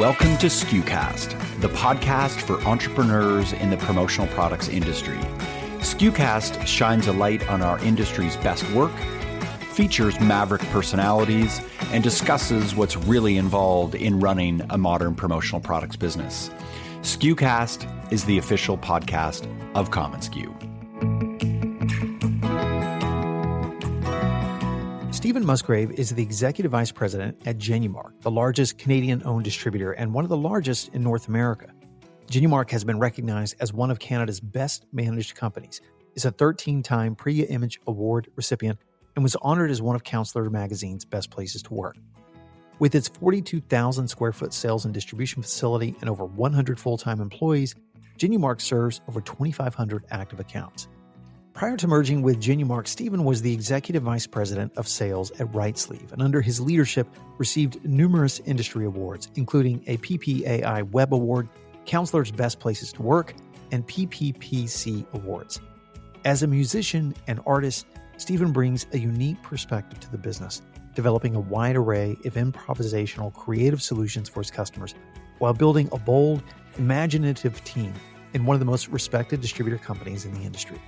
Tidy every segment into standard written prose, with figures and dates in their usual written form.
Welcome to SKUcast, the podcast for entrepreneurs in the promotional products industry. SKUcast shines a light on our industry's best work, features maverick personalities, and discusses what's really involved in running a modern promotional products business. SKUcast is the official podcast of COMMONSKU. Stephen Musgrave is the Executive Vice President at Genumark, the largest Canadian-owned distributor and one of the largest in North America. Genumark has been recognized as one of Canada's best managed companies, is a 13-time Prix Image Award recipient, and was honored as one of Counselor Magazine's best places to work. With its 42,000 square foot sales and distribution facility and over 100 full-time employees, Genumark serves over 2,500 active accounts. Prior to merging with Genumark, Stephen was the Executive Vice President of Sales at Right Sleeve, and under his leadership received numerous industry awards, including a PPAI Web Award, Counselor's Best Places to Work, and PPPC Awards. As a musician and artist, Stephen brings a unique perspective to the business, developing a wide array of improvisational creative solutions for his customers, while building a bold, imaginative team in one of the most respected distributor companies in the industry.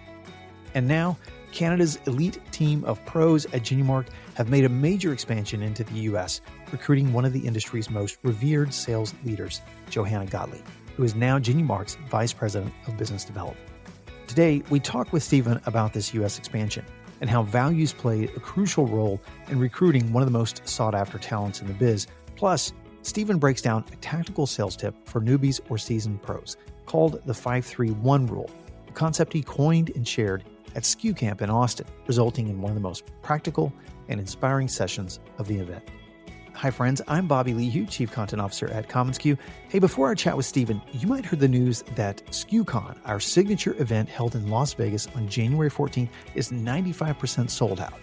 And now, Canada's elite team of pros at Genumark have made a major expansion into the U.S., recruiting one of the industry's most revered sales leaders, Johanna Gottlieb, who is now Genumark's Vice President of Business Development. Today, we talk with Stephen about this U.S. expansion and how values played a crucial role in recruiting one of the most sought-after talents in the biz. Plus, Stephen breaks down a tactical sales tip for newbies or seasoned pros called the 5-3-1 rule, a concept he coined and shared at SKU Camp in Austin, resulting in one of the most practical and inspiring sessions of the event. Hi friends, I'm Bobby Leahew, Chief Content Officer at COMMONSKU. Hey, before our chat with Stephen, you might heard the news that SKUCon, our signature event held in Las Vegas on January 14th, is 95% sold out.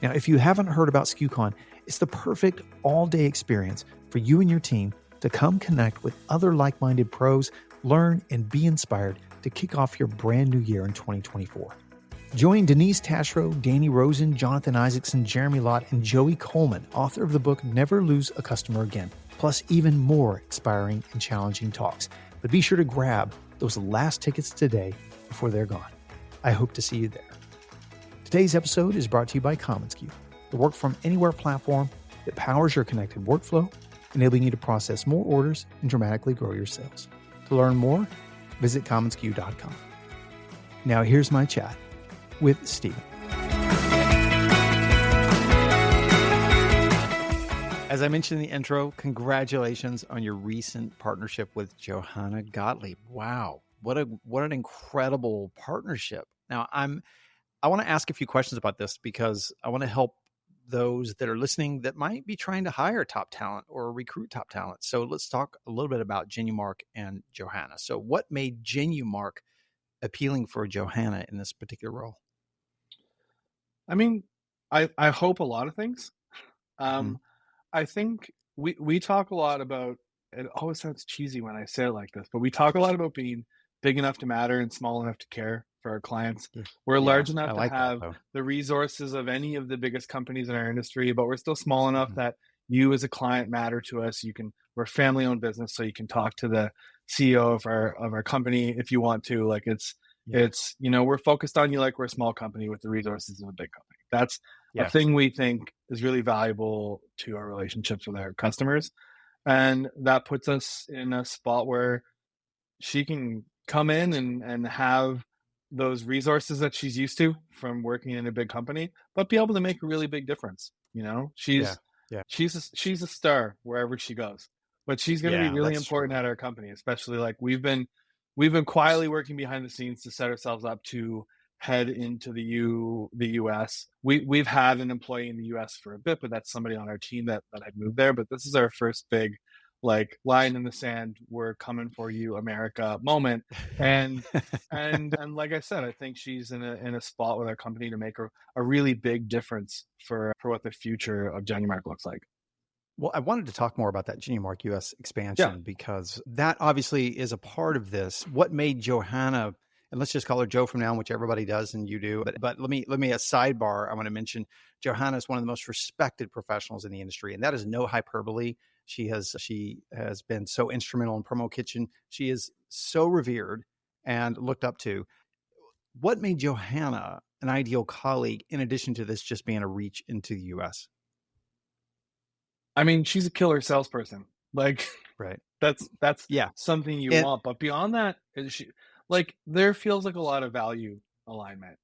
Now, if you haven't heard about SKUCon, it's the perfect all-day experience for you and your team to come connect with other like-minded pros, learn, and be inspired to kick off your brand new year in 2024. Join Denise Taschereau, Danny Rosen, Jonathan Isaacson, Jeremy Lott, and Joey Coleman, author of the book Never Lose a Customer Again, plus even more inspiring and challenging talks. But be sure to grab those last tickets today before they're gone. I hope to see you there. Today's episode is brought to you by COMMONSKU, the work from anywhere platform that powers your connected workflow, enabling you to process more orders and dramatically grow your sales. To learn more, visit commonsku.com. Now here's my chat with Stephen. As I mentioned in the intro, congratulations on your recent partnership with Johanna Gottlieb. Wow, what an incredible partnership. Now, I want to ask a few questions about this because I want to help those that are listening that might be trying to hire top talent or recruit top talent. So let's talk a little bit about Genumark and Johanna. So what made Genumark appealing for Johanna in this particular role? I mean, I hope a lot of things. I think we talk a lot about, it always sounds cheesy when I say it like this, but we talk a lot about being big enough to matter and small enough to care for our clients. We're large enough to have the resources of any of the biggest companies in our industry, but we're still small enough that you as a client matter to us. We're a family-owned business, so you can talk to the CEO of our company if you want to. Like it's we're focused on you like we're a small company with the resources of a big company. That's a thing we think is really valuable to our relationships with our customers. And that puts us in a spot where she can come in and have those resources that she's used to from working in a big company, but be able to make a really big difference. She's a star wherever she goes, but she's going to be really important at our company, especially like we've been quietly working behind the scenes to set ourselves up to head into the U.S. We've had an employee in the U.S. for a bit, but that's somebody on our team that had moved there. But this is our first big like line in the sand, we're coming for you, America moment. And like I said, I think she's in a spot with our company to make a really big difference for what the future of Genumark looks like. Well, I wanted to talk more about that Genumark US expansion because that obviously is a part of this. What made Johanna, and let's just call her Joe from now on, which everybody does and you do. But let me a sidebar. I want to mention Johanna is one of the most respected professionals in the industry, and that is no hyperbole. She has been so instrumental in Promo Kitchen. She is so revered and looked up to. What made Johanna an ideal colleague in addition to this just being a reach into the US? I mean, she's a killer salesperson. Like, right. That's yeah. something you want. But beyond that, there feels like a lot of value alignment.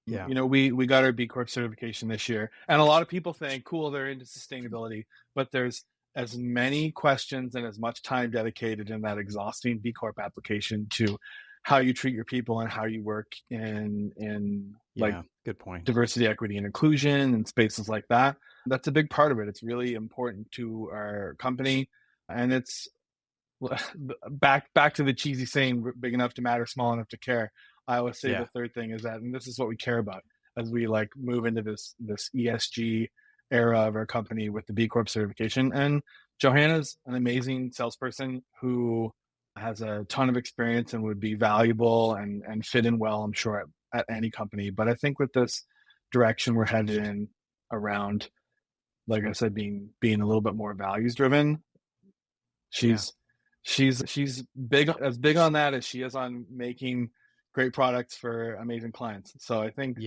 Yeah. You know, we got our B Corp certification this year, and a lot of people think, cool, they're into sustainability, but there's as many questions and as much time dedicated in that exhausting B Corp application to how you treat your people and how you work in like good point. Diversity, equity, and inclusion and spaces like that. That's a big part of it. It's really important to our company, and it's back to the cheesy saying, big enough to matter, small enough to care. I always say the third thing is that, and this is what we care about as we like move into this ESG era of our company with the B Corp certification. And Johanna's an amazing salesperson who has a ton of experience and would be valuable and fit in well, I'm sure, at any company. But I think with this direction we're headed in around, like I said, being a little bit more values driven, she's big on that as she is on making great products for amazing clients. So I think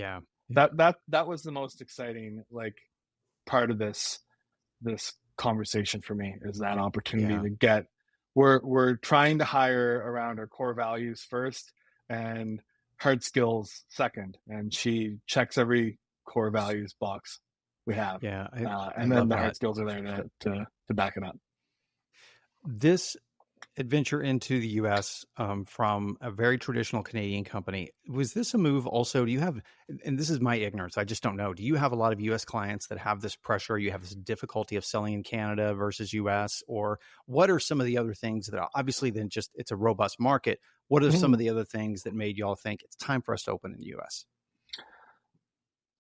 that was the most exciting like part of this conversation for me, is that opportunity to get, we're trying to hire around our core values first and hard skills second, and she checks every core values box we have. And then the hard skills are there to back it up. This adventure into the U.S. From a very traditional Canadian company, was this a move also? Do you have, and this is my ignorance, I just don't know, do you have a lot of U.S. clients that have this pressure? You have this difficulty of selling in Canada versus U.S., or what are some of the other things that obviously then just, it's a robust market. What are some of the other things that made y'all think it's time for us to open in the U.S.?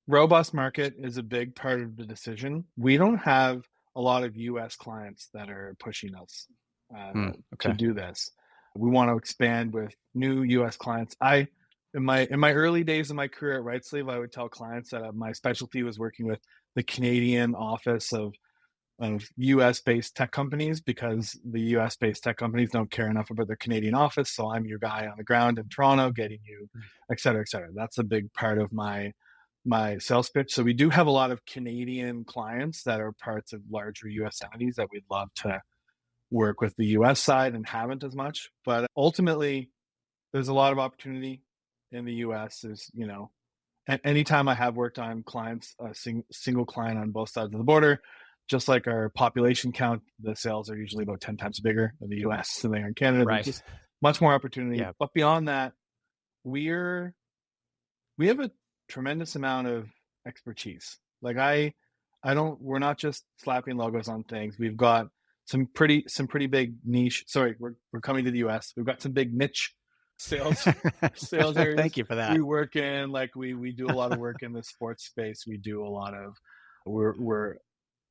Robust market is a big part of the decision. We don't have a lot of U.S. clients that are pushing us to do this. We want to expand with new U.S. clients. In my early days of my career at Right Sleeve, I would tell clients that my specialty was working with the Canadian office of U.S.-based tech companies, because the U.S.-based tech companies don't care enough about their Canadian office. So I'm your guy on the ground in Toronto, getting you, et cetera, et cetera. That's a big part of my sales pitch. So we do have a lot of Canadian clients that are parts of larger U.S. entities that we'd love to work with the U.S. side and haven't as much. But ultimately, there's a lot of opportunity in the U.S. There's, you know, anytime I have worked on clients, a single client on both sides of the border, just like our population count, the sales are usually about 10 times bigger in the U.S. than they are in Canada. Right. There's just much more opportunity. But beyond that, we have a tremendous amount of expertise. Like we're not just slapping logos on things. We've got some pretty big niche. Sorry, we're coming to the US. We've got some big niche sales areas. Thank you for that. We work in, like we do a lot of work in the sports space. We do a lot of,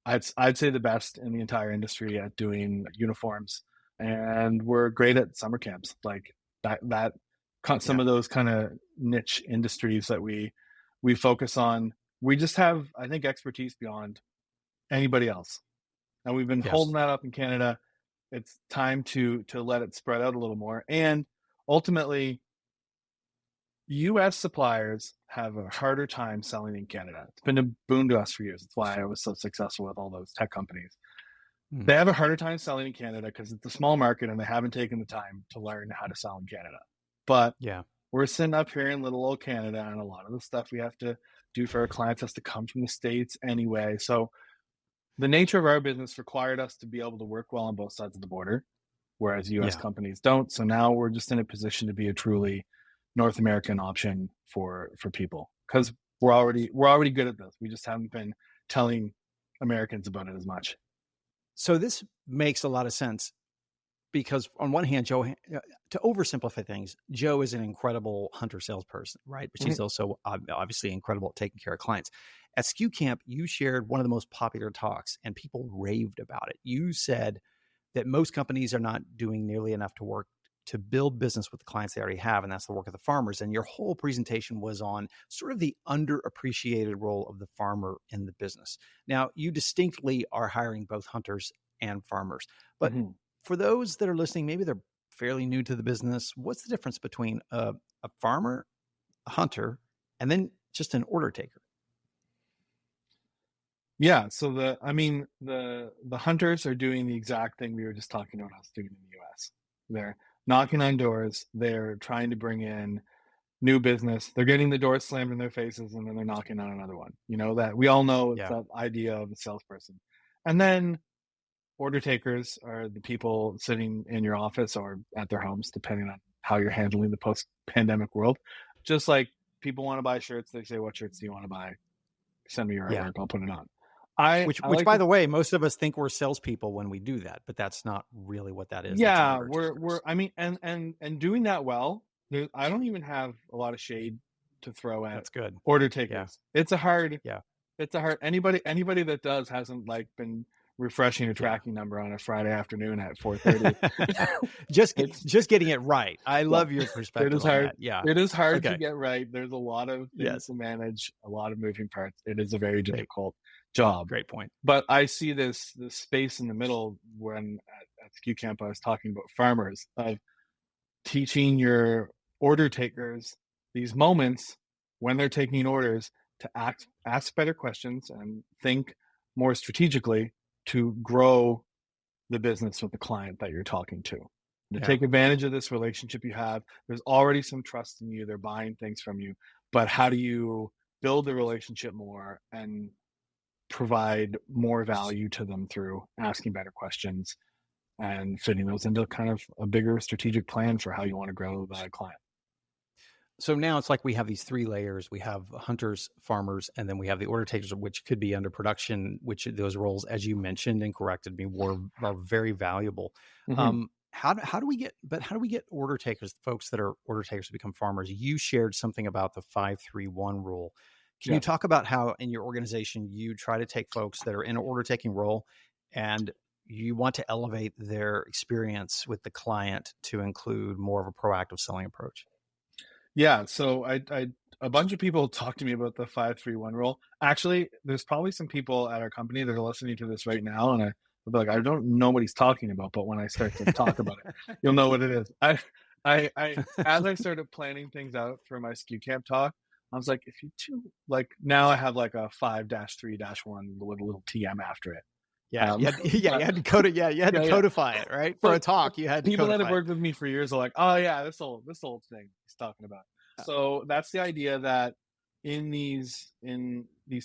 I'd say the best in the entire industry at doing uniforms, and we're great at summer camps. Like that some of those kind of niche industries that we focus on. We just have, I think, expertise beyond anybody else. And we've been holding that up in Canada. It's time to let it spread out a little more. And ultimately, U.S. suppliers have a harder time selling in Canada. It's been a boon to us for years. That's why I was so successful with all those tech companies. They have a harder time selling in Canada because it's a small market and they haven't taken the time to learn how to sell in Canada. But we're sitting up here in little old Canada, and a lot of the stuff we have to do for our clients has to come from the States anyway. So the nature of our business required us to be able to work well on both sides of the border, whereas U.S. companies don't. So now we're just in a position to be a truly North American option for people, because we're already good at this. We just haven't been telling Americans about it as much. So this makes a lot of sense, because on one hand, Joe, to oversimplify things, Joe is an incredible hunter salesperson, right? But she's also obviously incredible at taking care of clients. At SKU Camp, you shared one of the most popular talks, and people raved about it. You said that most companies are not doing nearly enough to work to build business with the clients they already have, and that's the work of the farmers. And your whole presentation was on sort of the underappreciated role of the farmer in the business. Now, you distinctly are hiring both hunters and farmers. But Mm-hmm. for those that are listening, maybe they're fairly new to the business. What's the difference between a farmer, a hunter, and then just an order taker? Yeah, so the hunters are doing the exact thing we were just talking about us doing in the US. They're knocking on doors, they're trying to bring in new business, they're getting the doors slammed in their faces, and then they're knocking on another one. You know, that we all know it's that idea of a salesperson. And then order takers are the people sitting in your office or at their homes, depending on how you're handling the post-pandemic world. Just like people want to buy shirts, they say, what shirts do you want to buy? Send me your artwork, I'll put it on. Which by the way, most of us think we're salespeople when we do that, but that's not really what that is. Yeah, and doing that well. I don't even have a lot of shade to throw at. That's good. Order takers. Yeah. It's a hard. Anybody that does hasn't like been refreshing a tracking number on a Friday afternoon at 4:30. just getting it right. I love your perspective. It is hard. That. Yeah, it is hard to get right. There's a lot of things to manage, a lot of moving parts. It is a very difficult job. Great point. But I see this space in the middle when at SKU Camp I was talking about farmers, of teaching your order takers these moments when they're taking orders to ask better questions and think more strategically to grow the business with the client that you're talking to take advantage of this relationship you have. There's already some trust in you. They're buying things from you, but how do you build the relationship more and provide more value to them through asking better questions and fitting those into kind of a bigger strategic plan for how you want to grow that client? So now it's like we have these three layers. We have hunters, farmers, and then we have the order takers, which could be under production, which those roles, as you mentioned and corrected me, are very valuable. Mm-hmm. How do we get order takers, folks that are order takers, to become farmers? You shared something about the 5-3-1 rule. Can you talk about how in your organization you try to take folks that are in an order taking role and you want to elevate their experience with the client to include more of a proactive selling approach? Yeah, so a bunch of people talk to me about the 5-3-1 rule. Actually, there's probably some people at our company that are listening to this right now, and I'll be like, I don't know what he's talking about, but when I start to talk about it, you'll know what it is. I as I started planning things out for my SKU Camp talk, I was like, if you do, like, now I have like a 5-3-1 with a little TM after it. You had to code it. Yeah, you had to codify it, right? For a talk, you had to people codify that have worked with me for years are like, oh yeah, this old thing he's talking about. So that's the idea, that in these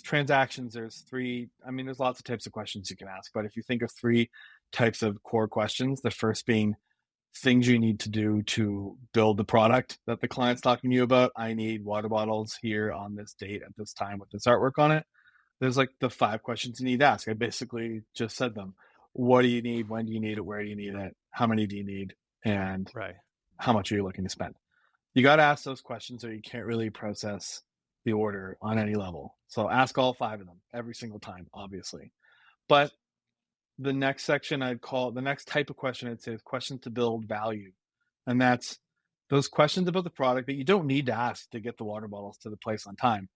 transactions, there's there's lots of types of questions you can ask, but if you think of three types of core questions, the first being things you need to do to build the product that the client's talking to you about. I need water bottles here on this date at this time with this artwork on it. There's like the 5 questions you need to ask. I basically just said them. What do you need? When do you need it? Where do you need it? How many do you need? And how much are you looking to spend? You got to ask those questions or you can't really process the order on any level. So ask all 5 of them every single time, obviously. But the next section the next type of question I'd say is questions to build value. And that's those questions about the product that you don't need to ask to get the water bottles to the place on time.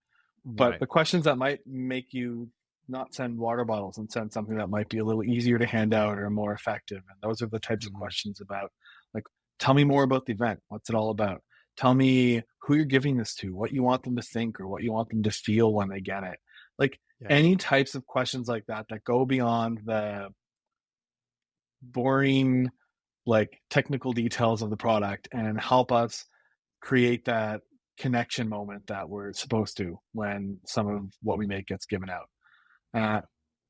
But the questions that might make you not send water bottles and send something that might be a little easier to hand out or more effective. And those are the types of questions about, like, tell me more about the event. What's it all about? Tell me who you're giving this to, what you want them to think or what you want them to feel when they get it. Like any types of questions like that go beyond the boring, like, technical details of the product and help us create that connection moment that we're supposed to when some of what we make gets given out.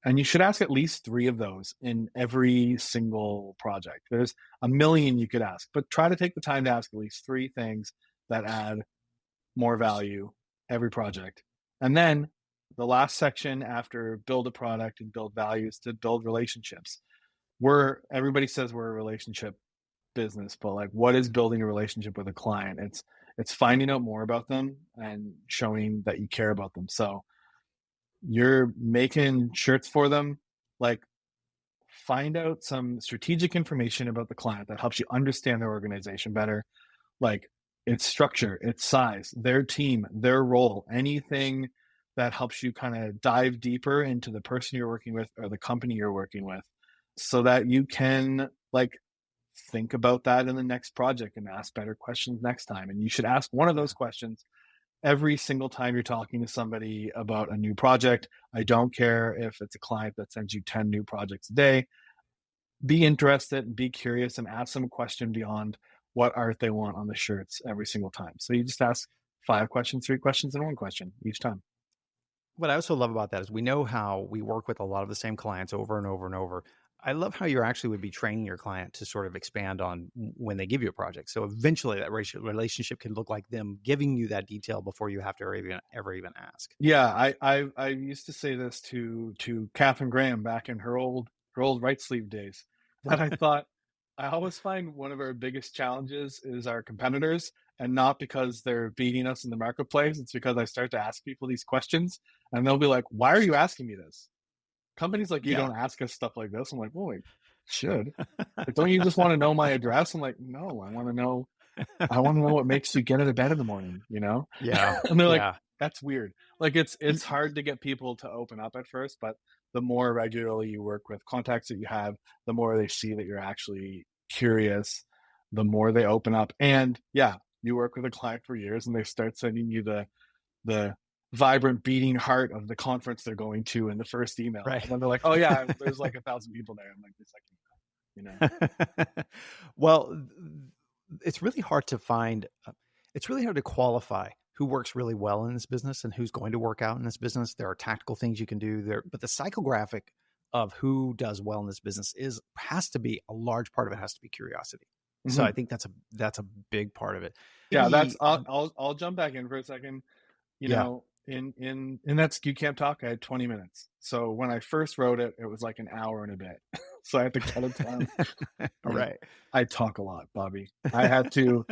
And you should ask at least 3 of those in every single project. There's a million you could ask, but try to take the time to ask at least 3 things that add more value every project. And then the last section after build a product and build values to build relationships. Everybody says we're a relationship business, but like, what is building a relationship with a client? It's finding out more about them and showing that you care about them. So you're making shirts for them, like, find out some strategic information about the client that helps you understand their organization better, like its structure, its size, their team, their role, anything that helps you kind of dive deeper into the person you're working with or the company you're working with, so that you can like think about that in the next project and ask better questions next time. And you should ask one of those questions every single time you're talking to somebody about a new project. I don't care if it's a client that sends you 10 new projects a day. Be interested and be curious and ask them a question beyond what art they want on the shirts every single time. So you just ask 5 questions, 3 questions, and 1 question each time. What I also love about that is we know how we work with a lot of the same clients over and over and over. I love how you actually would be training your client to sort of expand on when they give you a project. So eventually that relationship can look like them giving you that detail before you have to ever even ask. Yeah, I used to say this to Catherine Graham back in her old right sleeve days, that I thought, I always find one of our biggest challenges is our competitors, and not because they're beating us in the marketplace. It's because I start to ask people these questions and they'll be like, why are you asking me this? Companies like you don't ask us stuff like this. I'm like, well, we should. Like, don't you just want to know my address? I'm like, no, I want to know what makes you get out of bed in the morning, you know? Yeah. And they're like, that's weird. Like it's hard to get people to open up at first, but the more regularly you work with contacts that you have, the more they see that you're actually curious, the more they open up. And yeah, you work with a client for years and they start sending you the vibrant beating heart of the conference they're going to in the first email. Right. And then they're like, oh yeah, there's like 1,000 people there. I'm like, it's like, you know. Well, it's really hard to find, it's really hard to qualify who works really well in this business and who's going to work out in this business. There are tactical things you can do there, but the psychographic of who does well in this business has to be a large part of it has to be curiosity. Mm-hmm. So I think that's a big part of it. Yeah, I'll jump back in for a second. You know, in that SKU Camp talk, I had 20 minutes. So when I first wrote it, it was like an hour and a bit. So I had to cut it down. Right. I talk a lot, Bobby. I had to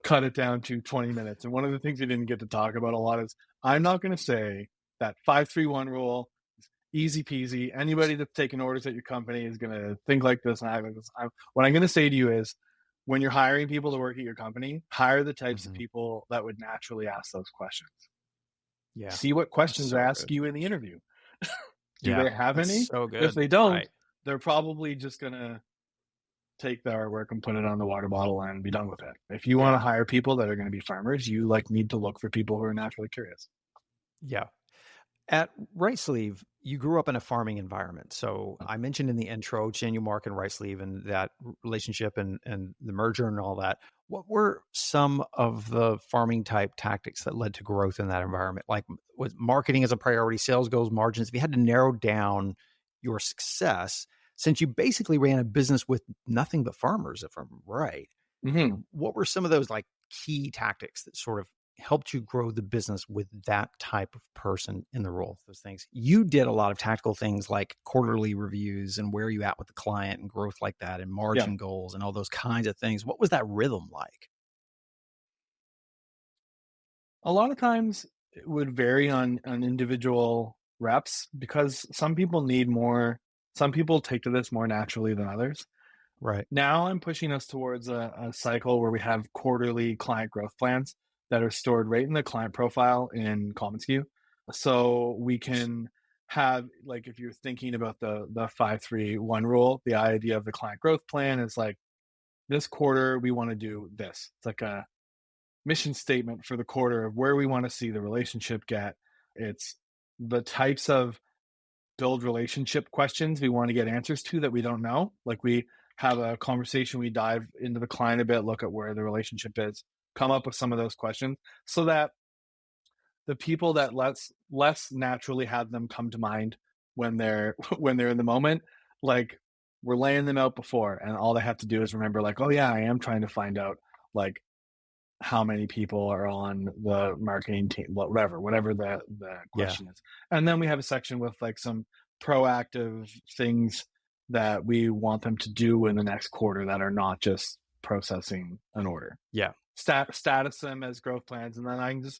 cut it down to 20 minutes. And one of the things we didn't get to talk about a lot is I'm not going to say that 5-3-1 rule is easy peasy. Anybody that's taking orders at your company is going to think like this. And what I'm going to say to you is, when you're hiring people to work at your company, hire the types of people that would naturally ask those questions. Yeah. See what questions they ask you in the interview. Do they have any? So good. If they don't, they're probably just going to take the artwork and put it on the water bottle and be done with it. If you want to hire people that are going to be farmers, you need to look for people who are naturally curious. Yeah. At Right Sleeve, you grew up in a farming environment. So I mentioned in the intro, Genumark and Right Sleeve and that relationship and the merger and all that. What were some of the farming type tactics that led to growth in that environment? Like, was marketing as a priority, sales goals, margins? If you had to narrow down your success, since you basically ran a business with nothing but farmers, if I'm right, what were some of those like key tactics that sort of helped you grow the business with that type of person in the role? Those things. You did a lot of tactical things like quarterly reviews and where are you at with the client and growth like that and margin goals and all those kinds of things. What was that rhythm like? A lot of times it would vary on individual reps because some people need more. Some people take to this more naturally than others. Right. Now I'm pushing us towards a cycle where we have quarterly client growth plans that are stored right in the client profile in COMMONSKU. So we can have, like, if you're thinking about the 5-3-1 rule, the idea of the client growth plan is like, this quarter we want to do this. It's like a mission statement for the quarter of where we want to see the relationship get. It's the types of build relationship questions we want to get answers to that we don't know. Like, we have a conversation, we dive into the client a bit, look at where the relationship is, come up with some of those questions so that the people that less naturally have them come to mind when they're in the moment, like, we're laying them out before and all they have to do is remember, like, oh yeah, I am trying to find out like how many people are on the marketing team, whatever the question is. And then we have a section with like some proactive things that we want them to do in the next quarter that are not just processing an order. Yeah. Status them as growth plans. And then I can just,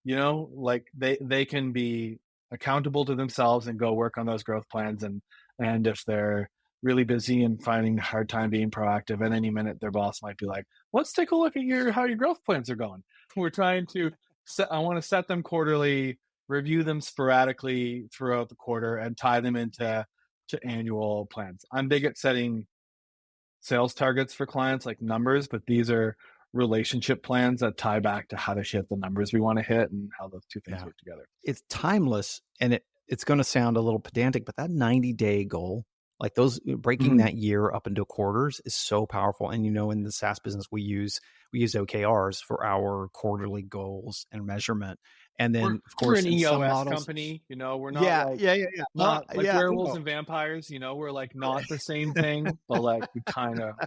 like they can be accountable to themselves and go work on those growth plans. And if they're really busy and finding a hard time being proactive, at any minute their boss might be like, let's take a look at how your growth plans are going. We're trying to I want to set them quarterly, review them sporadically throughout the quarter, and tie them into to annual plans. I'm big at setting sales targets for clients, like numbers, but these are relationship plans that tie back to how to hit the numbers we want to hit and how those two things work together. It's timeless, and it's going to sound a little pedantic, but that 90-day goal, like those breaking that year up into quarters, is so powerful. And in the SaaS business, we use OKRs for our quarterly goals and measurement. And then, of course, we're an EOS company. We're not not like werewolves and vampires. We're like not the same thing, but like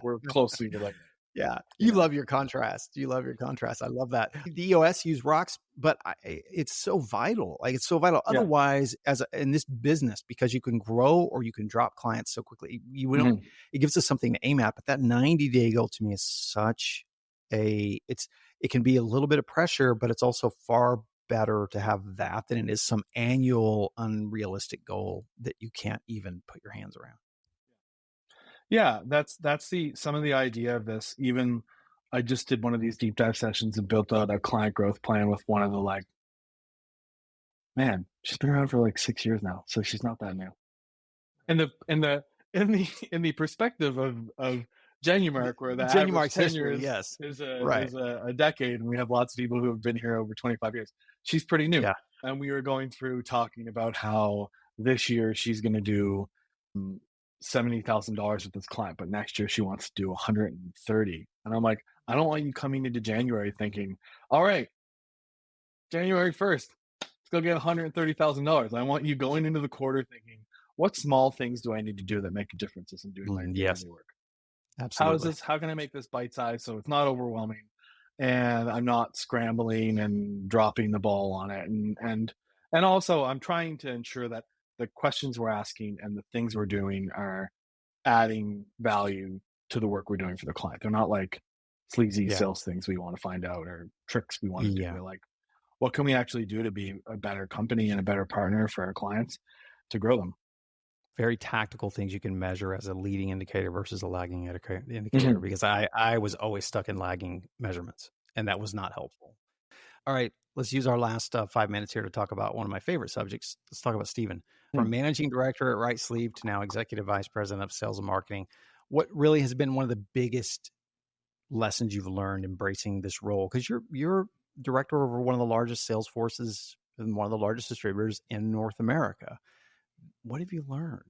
we're closely related. Yeah. You love your contrast. I love that. The EOS use rocks, but it's so vital. Like, it's so vital. Yeah. Otherwise, in this business, because you can grow or you can drop clients so quickly, it gives us something to aim at. But that 90-day goal to me is such it can be a little bit of pressure, but it's also far better to have that than it is some annual unrealistic goal that you can't even put your hands around. Yeah, that's some of the idea of this. Even I just did one of these deep dive sessions and built out a client growth plan with one of the she's been around for like 6 years now, so she's not that new. In the perspective of Genumark, where the average tenure is a decade, and we have lots of people who have been here over 25 years. She's pretty new. Yeah. And we were going through talking about how this year she's going to do $70,000 with this client, but next year she wants to do 130. And I'm like, I don't want you coming into January thinking, all right, January 1st, let's go get $130,000. I want you going into the quarter thinking, what small things do I need to do that make a difference as I'm doing my daily work? Absolutely. How can I make this bite size so it's not overwhelming and I'm not scrambling and dropping the ball on it? And also I'm trying to ensure that the questions we're asking and the things we're doing are adding value to the work we're doing for the client. They're not like sleazy sales things we want to find out or tricks we want to do. They're like, what can we actually do to be a better company and a better partner for our clients to grow them? Very tactical things you can measure as a leading indicator versus a lagging indicator, because I was always stuck in lagging measurements, and that was not helpful. All right, let's use our last 5 minutes here to talk about one of my favorite subjects. Let's talk about Stephen. From managing director at Right Sleeve to now executive vice president of sales and marketing. What really has been one of the biggest lessons you've learned embracing this role? Because you're director over one of the largest sales forces and one of the largest distributors in North America. What have you learned?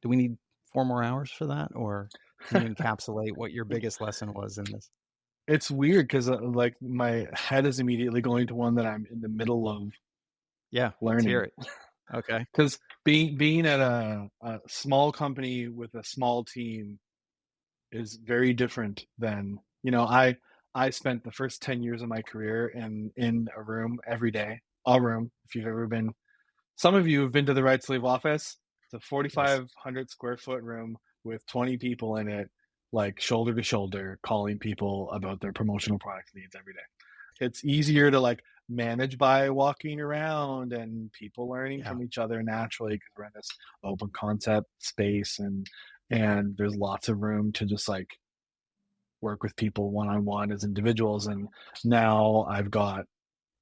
Do we need 4 more hours for that, or can you encapsulate what your biggest lesson was in this? It's weird because like my head is immediately going to one that I'm in the middle of learning. Let's hear it. Okay. Because being at a small company with a small team is very different than, I spent the first 10 years of my career in a room every day, if you've ever been. Some of you have been to the Right Sleeve office. It's a 4,500 square foot room with 20 people in it, like shoulder to shoulder, calling people about their promotional products needs every day. It's easier to like manage by walking around and people learning from each other naturally, because we're in this open concept space and there's lots of room to just like work with people one-on-one as individuals. And now I've got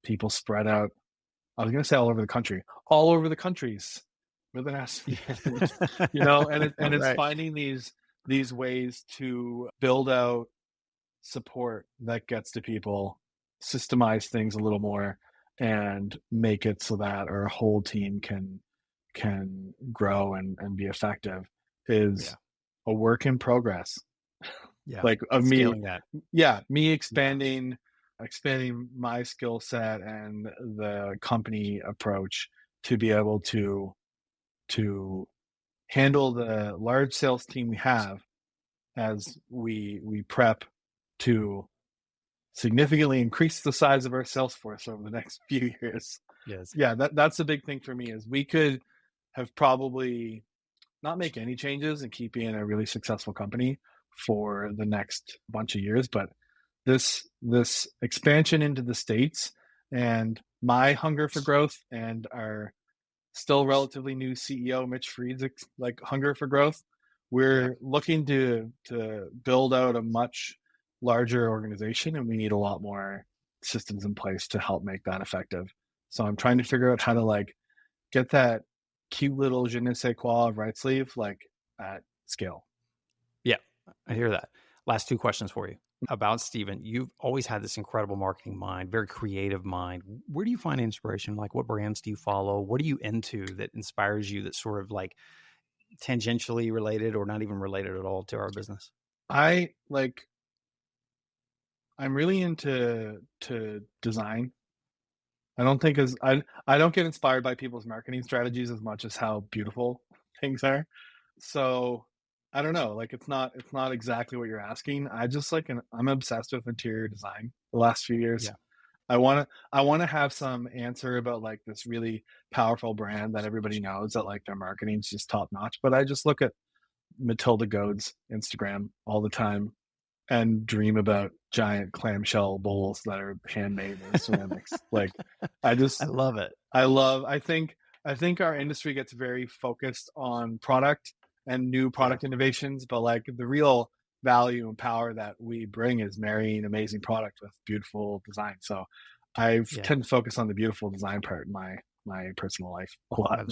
people spread out. I was going to say all over the countries with an S, and it's finding these ways to build out support that gets to people, systemize things a little more, and make it so that our whole team can grow and be effective is a work in progress. Like of me expanding my skill set and the company approach to be able to handle the large sales team we have as we prep to significantly increase the size of our sales force over the next few years. Yes. Yeah, that's a big thing for me, is we could have probably not make any changes and keep being a really successful company for the next bunch of years. But this expansion into the States and my hunger for growth and our still relatively new CEO, Mitch Fried's like hunger for growth, we're looking to build out a much larger organization, and we need a lot more systems in place to help make that effective. So I'm trying to figure out how to like get that cute little je ne sais quoi of right sleeve, like at scale. Yeah, I hear that. Last two questions for you about Stephen. You've always had this incredible marketing mind, very creative mind. Where do you find inspiration? Like, what brands do you follow? What are you into that inspires you, that's sort of like tangentially related or not even related at all to our business? I'm really into design. I don't think I don't get inspired by people's marketing strategies as much as how beautiful things are. So I don't know, like it's not exactly what you're asking. I'm obsessed with interior design the last few years. Yeah. I want to have some answer about like this really powerful brand that everybody knows that like their marketing is just top notch. But I just look at Matilda Gode's Instagram all the time and dream about giant clamshell bowls that are handmade in ceramics. Like I love it. I think our industry gets very focused on product and new product innovations, but like the real value and power that we bring is marrying amazing product with beautiful design. So I tend to focus on the beautiful design part in my personal life a lot.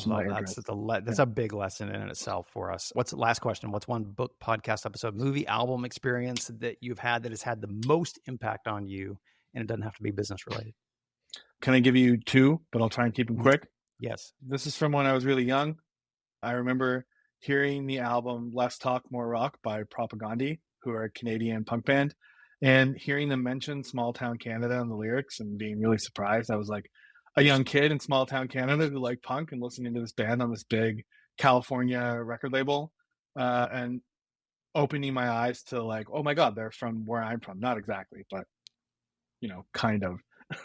That's a big lesson in itself for us. What's the last question? What's one book, podcast, episode, movie, album experience that you've had that has had the most impact on you, and it doesn't have to be business related? Can I give you two, but I'll try and keep them quick? Yes. This is from when I was really young. I remember hearing the album Less Talk, More Rock by Propagandhi, who are a Canadian punk band, and hearing them mention small town Canada in the lyrics and being really surprised. I was like a young kid in small town Canada who liked punk and listening to this band on this big California record label, and opening my eyes to like, oh my God, they're from where I'm from. Not exactly, but kind of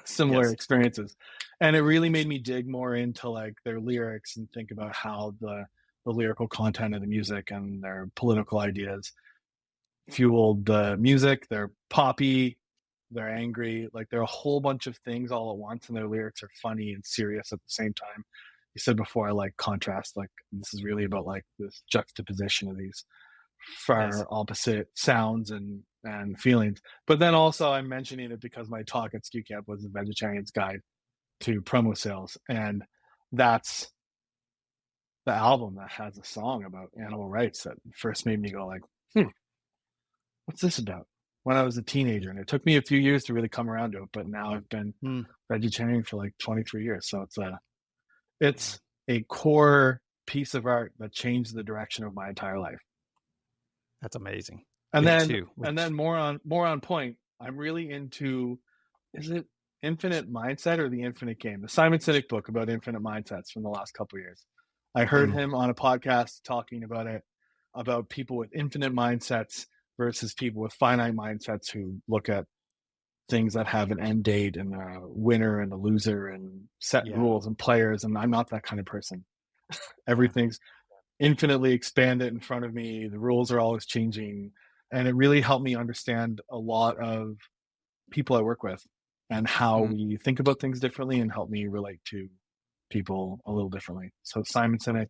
similar experiences. And it really made me dig more into like their lyrics and think about how the lyrical content of the music and their political ideas fueled the music. They're poppy, they're angry, like they're a whole bunch of things all at once, and their lyrics are funny and serious at the same time. You said before, I like contrast, like this is really about like this juxtaposition of these far opposite sounds and feelings. But then also I'm mentioning it because my talk at SKU Camp was the Vegetarian's Guide to Promo Sales, and that's the album that has a song about animal rights that first made me go like, what's this about? When I was a teenager, and it took me a few years to really come around to it, but now I've been vegetarian for like 23 years. So it's a core piece of art that changed the direction of my entire life. That's amazing. And then more on point, I'm really into, is it Infinite Mindset or The Infinite Game? The Simon Sinek book about infinite mindsets from the last couple of years. I heard him on a podcast talking about it, about people with infinite mindsets versus people with finite mindsets who look at things that have an end date and a winner and a loser and set rules and players. And I'm not that kind of person. Everything's infinitely expanded in front of me. The rules are always changing. And it really helped me understand a lot of people I work with and how we think about things differently, and help me relate to people a little differently. So Simon Sinek,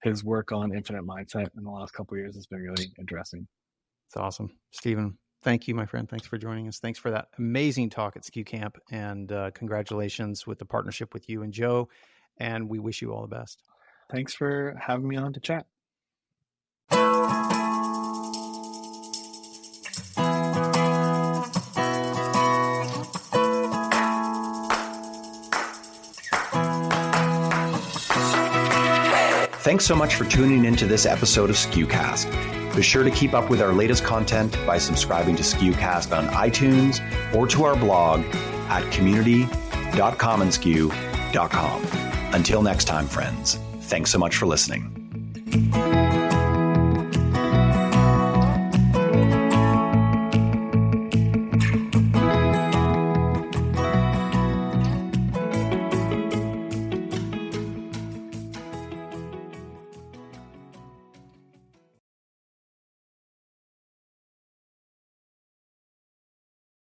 his work on infinite mindset in the last couple of years has been really interesting. It's awesome. Stephen, thank you, my friend. Thanks for joining us. Thanks for that amazing talk at SKU Camp, and congratulations with the partnership with you and Joe. And we wish you all the best. Thanks for having me on to chat. Thanks so much for tuning into this episode of SKUcast. Be sure to keep up with our latest content by subscribing to SKUcast on iTunes or to our blog at community.commonsku.com. Until next time, friends, thanks so much for listening.